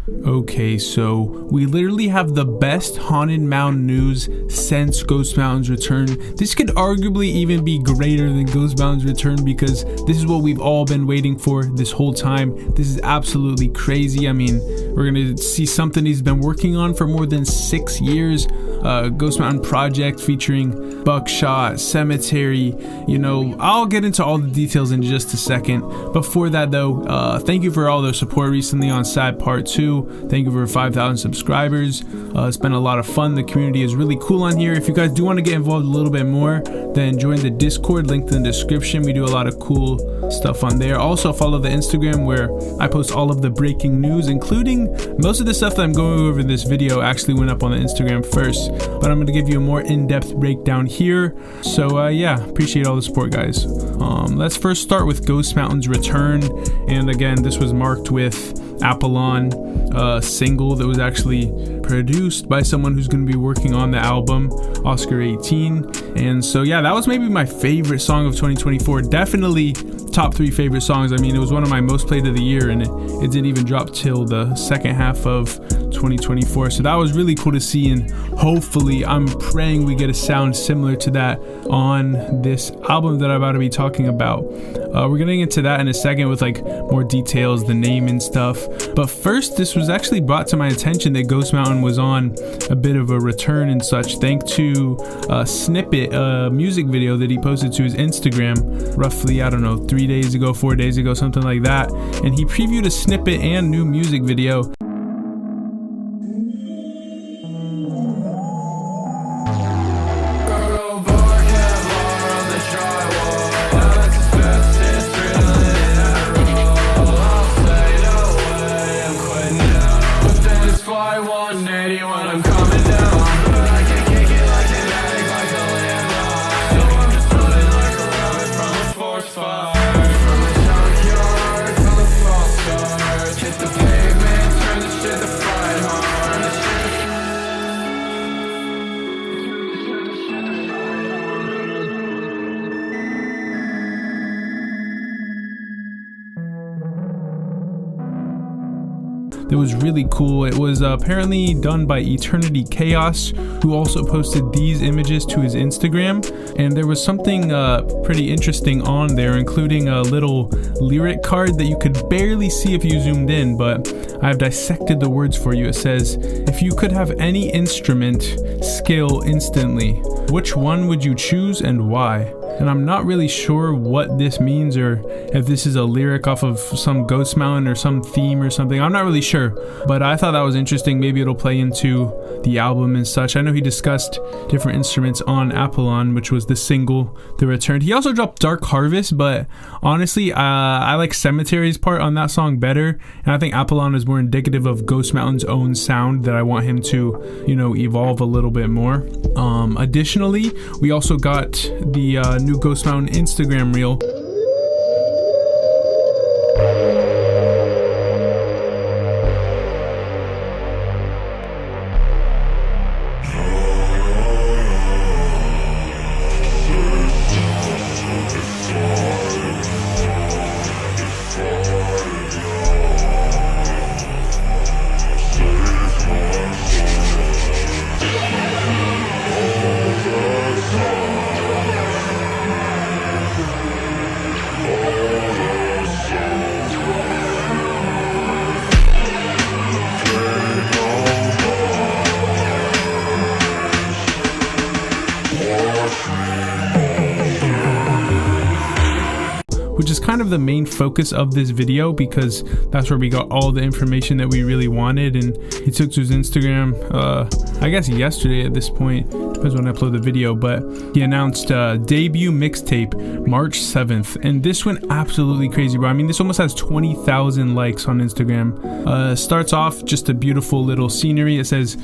Okay, so we literally have the best Haunted Mountain news since Ghost Mountain's return. This could arguably even be greater than Ghost Mountain's return because this is what we've all been waiting for this whole time. This is absolutely crazy. I mean, we're gonna see something he's been working on for more than 6 years. Ghost Mountain project featuring Buckshot, Cemetery. I'll get into all the details in just a second. Before that though, thank you for all the support recently on Sad Part 2. Thank you for 5,000 subscribers. It's been a lot of fun. The community is really cool on here. If you guys do want to get involved a little bit more, then join the Discord, linked in the description. We do a lot of cool stuff on there. Also follow the Instagram where I post all of the breaking news, including most of the stuff that I'm going over in this video actually went up on the Instagram first, but I'm going to give you a more in-depth breakdown here. So appreciate all the support, guys. Let's first start with Ghost Mountain's return, and again, this was marked with Apollon, single that was actually produced by someone who's going to be working on the album, Oscar 18. And so that was maybe my favorite song of 2024. Definitely top 3 favorite songs. I mean, it was one of my most played of the year, and it didn't even drop till the second half of 2024. So that was really cool to see, and hopefully I'm praying we get a sound similar to that on this album that I'm about to be talking about. We're getting into that in a second with more details, the name and stuff. But first, this was actually brought to my attention that Ghost Mountain was on a bit of a return and such, thanks to a snippet, music video that he posted to his Instagram roughly, 3 days ago, 4 days ago, something like that. And he previewed a snippet and new music video. That was really cool. It was apparently done by Eternity Chaos, who also posted these images to his Instagram, and there was something pretty interesting on there, including a little lyric card that you could barely see if you zoomed in, but I have dissected the words for you. It says, if you could have any instrument skill instantly, which one would you choose and why? And I'm not really sure what this means, or if this is a lyric off of some Ghost Mountain or some theme or something. I'm not really sure, but I thought that was interesting. Maybe it'll play into the album and such. I know he discussed different instruments on Apollon, which was the single that returned. He also dropped Dark Harvest, but honestly, I like Cemetery's part on that song better, and I think Apollon is more indicative of Ghost Mountain's own sound that I want him to, evolve a little bit more. Additionally, we also got the new Ghost Mountain Instagram reel. Which is kind of the main focus of this video, because that's where we got all the information that we really wanted. And he took to his Instagram, I guess yesterday at this point, depends when I upload the video, but he announced debut mixtape March 7th, and this went absolutely crazy, bro. I mean, this almost has 20,000 likes on Instagram. Starts off just a beautiful little scenery. It says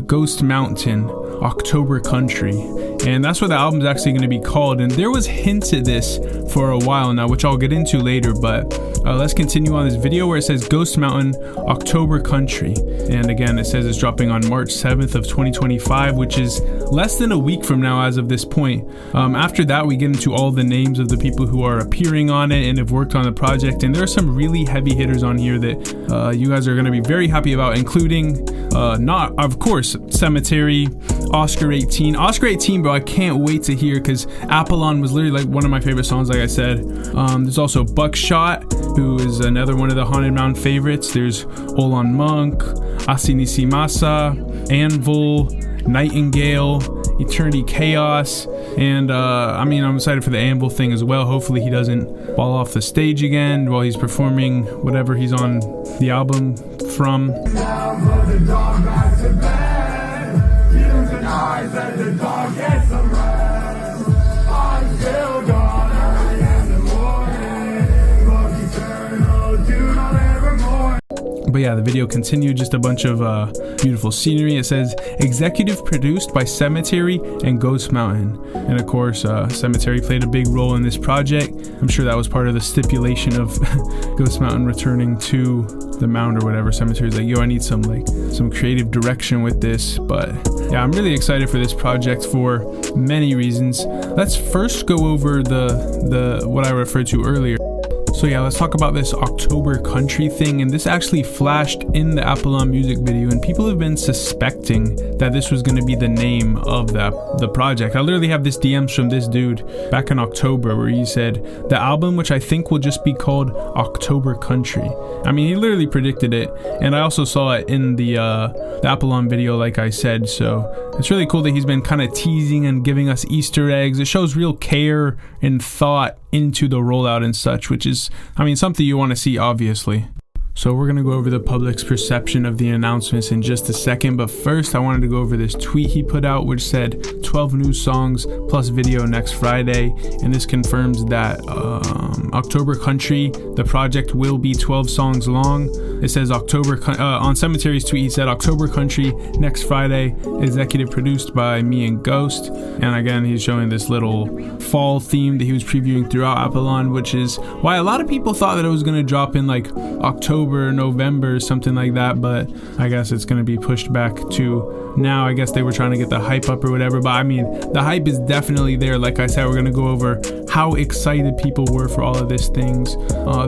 Ghost Mountain, October Country. And that's what the album's actually going to be called. And there was hints at this for a while now, which I'll get into later. But let's continue on this video where it says Ghost Mountain October Country. And again, it says it's dropping on March 7th of 2025, which is less than a week from now as of this point. After that, we get into all the names of the people who are appearing on it and have worked on the project. And there are some really heavy hitters on here that you guys are going to be very happy about, including of course, Cemetery, Oscar 18. Oscar 18, bro, I can't wait to hear, because Apollon was literally like one of my favorite songs, like I said. There's also Buckshot, who is another one of the Haunted Mountain favorites. There's Olan Monk, Asinisimasa, Anvil, Nightingale, Eternity Chaos, and I'm excited for the Anvil thing as well. Hopefully he doesn't fall off the stage again while he's performing whatever he's on the album from. But yeah, the video continued, just a bunch of beautiful scenery. It says executive produced by Cemetery and Ghost Mountain. And of course, Cemetery played a big role in this project. I'm sure that was part of the stipulation of Ghost Mountain returning to the mound or whatever. Cemetery's like, yo, I need some creative direction with this. But yeah, I'm really excited for this project for many reasons. Let's first go over the what I referred to earlier. So yeah, let's talk about this October Country thing. And this actually flashed in the Apollon music video, and people have been suspecting that this was going to be the name of the project. I literally have this DMs from this dude back in October where he said the album, which I think will just be called October Country. I mean, he literally predicted it, and I also saw it in the Apollon video, like I said. So it's really cool that he's been kind of teasing and giving us Easter eggs. It shows real care and thought into the rollout and such, which is, something you want to see, obviously. So we're going to go over the public's perception of the announcements in just a second, but first I wanted to go over this tweet he put out, which said 12 new songs plus video next Friday, and this confirms that October Country, the project, will be 12 songs long. It says on Cemetery's tweet, he said October Country next Friday, executive produced by me and Ghost. And again, he's showing this little fall theme that he was previewing throughout Apollon, which is why a lot of people thought that it was going to drop in like October, November, something like that, but I guess it's going to be pushed back to now. I guess they were trying to get the hype up or whatever, but the hype is definitely there. Like I said, we're going to go over how excited people were for all of these things.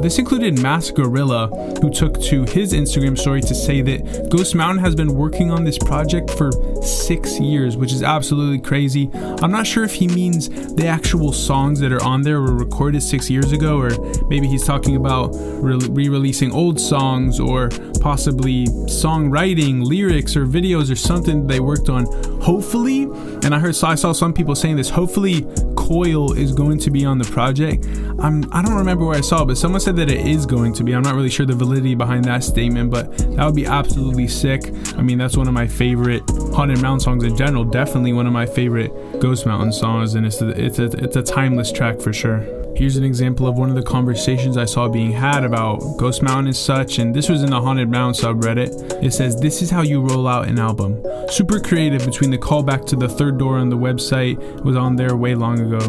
This included Mass Gorilla, who took to his Instagram story to say that Ghost Mountain has been working on this project for 6 years, which is absolutely crazy. I'm not sure if he means the actual songs that are on there were recorded 6 years ago, or maybe he's talking about re-releasing old songs, or possibly songwriting, lyrics, or videos or something they worked on. Hopefully, and I saw some people saying this, hopefully Coil is going to be on the project. I don't remember where I saw it, but someone said that it is going to be. I'm not really sure the validity behind that statement, but that would be absolutely sick. That's one of my favorite Haunted Mountain songs in general, definitely one of my favorite Ghost Mountain songs, and it's a timeless track for sure. Here's an example of one of the conversations I saw being had about Ghost Mountain and such, and this was in the Haunted Mountain subreddit. It says, this is how you roll out an album. Super creative between the callback to the third door on the website, was on there way long ago,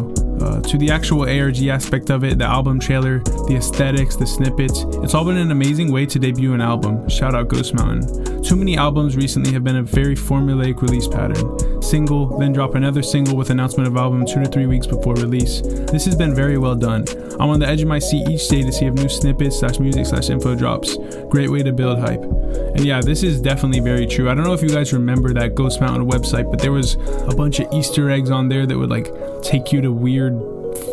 to the actual ARG aspect of it, the album trailer, the aesthetics, the snippets. It's all been an amazing way to debut an album. Shout out Ghost Mountain. Too many albums recently have been a very formulaic release pattern. Single, then drop another single with announcement of album 2 to 3 weeks before release. This has been very well done. I'm on the edge of my seat each day to see if new snippets /music /info drops. Great way to build hype. And yeah, this is definitely very true. I don't know if you guys remember that Ghost Mountain website, but there was a bunch of Easter eggs on there that would take you to weird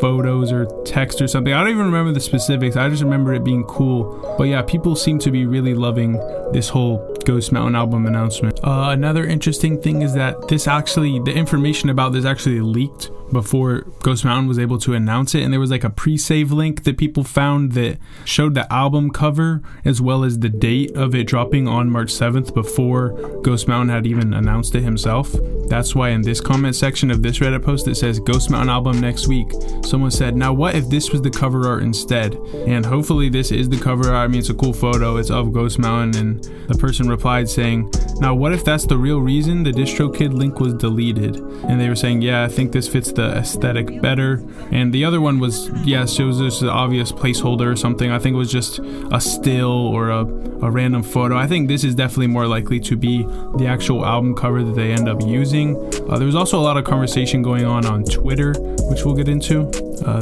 photos or text or something. I don't even remember the specifics. I just remember it being cool. But yeah, people seem to be really loving this whole Ghost Mountain album announcement. Another interesting thing is that the information about this actually leaked before Ghost Mountain was able to announce it, and there was a pre-save link that people found that showed the album cover as well as the date of it dropping on March 7th before Ghost Mountain had even announced it himself. That's why in this comment section of this Reddit post, it says Ghost Mountain album next week. Someone said, now what if this was the cover art instead? And hopefully this is the cover art. I mean, it's a cool photo. It's of Ghost Mountain. And the person replied saying, now what if that's the real reason the DistroKid link was deleted? And they were saying, yeah, I think this fits the aesthetic better. And the other one was, yes, it was just an obvious placeholder or something. I think it was just a still or a random photo. I think this is definitely more likely to be the actual album cover that they end up using. There was also a lot of conversation going on Twitter, which we'll get into.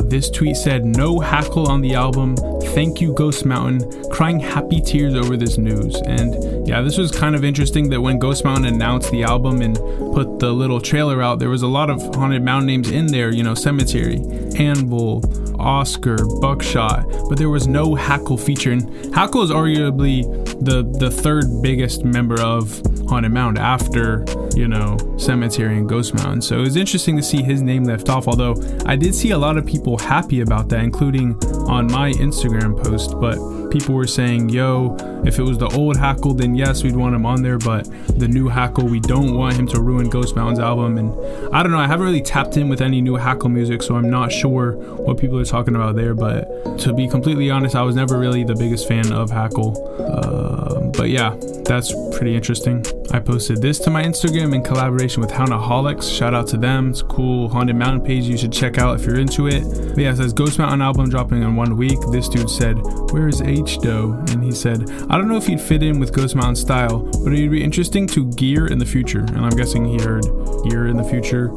This tweet said, no hackle on the album. Thank you, Ghost Mountain. Crying happy tears over this news. And yeah, this was kind of interesting that when Ghost Mountain announced the album and put the little trailer out, there was a lot of Haunted Mountain names in there, you know, Cemetery, Anvil, Oscar, Buckshot, but there was no Hackle feature. And Hackle is arguably the third biggest member of Haunted Mountain after, you know, Cemetery and Ghost Mountain. So it was interesting to see his name left off, although I did see a lot of people happy about that, including on my Instagram post. But people were saying, yo, if it was the old Hackle, then yes, we'd want him on there, but the new Hackle, we don't want him to ruin Ghost Mountain's album. And I don't know, I haven't really tapped in with any new Hackle music, so I'm not sure what people are talking about there. But to be completely honest, I was never really the biggest fan of Hackle. But yeah, that's pretty interesting. I posted this to my Instagram in collaboration with Houndaholics. Shout out to them. It's a cool Haunted Mountain page you should check out if you're into it. But yeah, it says Ghost Mountain album dropping in 1 week. This dude said, where is H though? And he said, I don't know if he'd fit in with Ghost Mountain style, but it'd be interesting to gear in the future. And I'm guessing he heard gear in the future.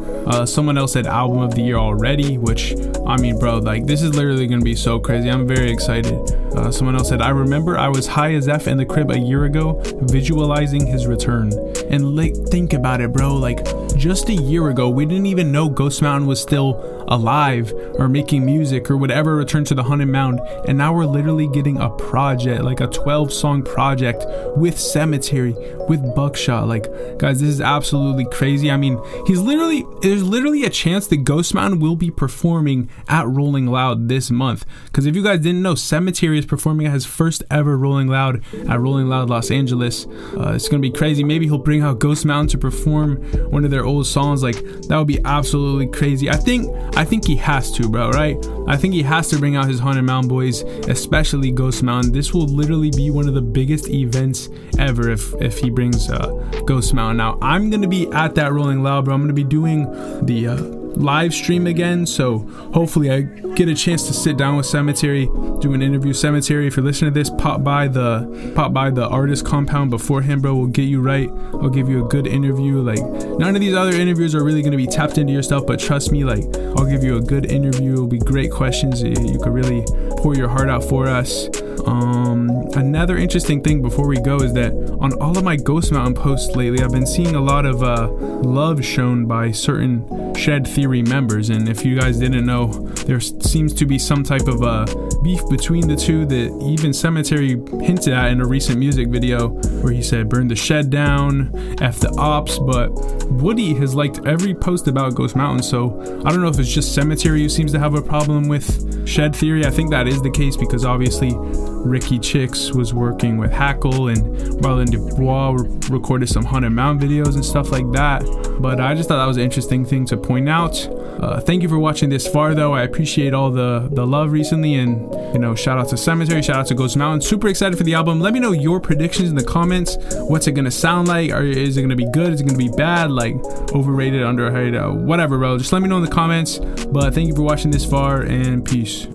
Someone else said album of the year already, which, I mean, bro, like this is literally gonna be so crazy. I'm very excited. Someone else said, I remember I was high as F in the crib a year ago, visualizing his return. And like, think about it, bro. Like just a year ago, we didn't even know Ghost Mountain was still alive or making music or would ever return to the Haunted Mountain. And now we're literally getting a project, like a 12-song project with Cemetery, with Buckshot. Like, guys, this is absolutely crazy. I mean, there's literally a chance that Ghost Mountain will be performing at Rolling Loud this month. Because if you guys didn't know, Cemetery is performing at his first ever Rolling Loud at Rolling Loud Los Angeles. It's gonna be crazy. Maybe he'll bring out Ghost Mountain to perform one of their old songs. Like, that would be absolutely crazy. I think he has to, bro, right? I think he has to bring out his Haunted Mountain boys, especially Ghost Mountain. This will literally be one of the biggest events ever if he brings Ghost Mountain. Now, I'm gonna be at that Rolling Loud, bro. I'm gonna be doing the live stream again, so hopefully I get a chance to sit down with Cemetery, do an interview. Cemetery, if you're listening to this, pop by the artist compound beforehand, bro. We'll get you right. I'll give you a good interview. Like, none of these other interviews are really going to be tapped into your stuff, but trust me, like, I'll give you a good interview. It'll be great questions. You could really pour your heart out for us. Another interesting thing before we go is that on all of my Ghost Mountain posts lately, I've been seeing a lot of love shown by certain Shed Theory members. And if you guys didn't know, there seems to be some type of beef between the two that even Cemetery hinted at in a recent music video where he said, burn the shed down, F the ops. But Woody has liked every post about Ghost Mountain, so I don't know if it's just Cemetery who seems to have a problem with Shed Theory. I think that is the case because obviously Ricky Chicks was working with Hackle and Marlon Dubois recorded some Haunted Mountain videos and stuff like that. But I just thought that was an interesting thing to point out. Thank you for watching this far, though. I appreciate all the love recently, and you know, shout out to Cemetery, shout out to Ghost Mountain. Super excited for the album. Let me know your predictions in the comments. What's it gonna sound like? Is it gonna be good? Is it gonna be bad? Like, overrated, underrated, whatever, bro. Just let me know in the comments. But thank you for watching this far, and peace.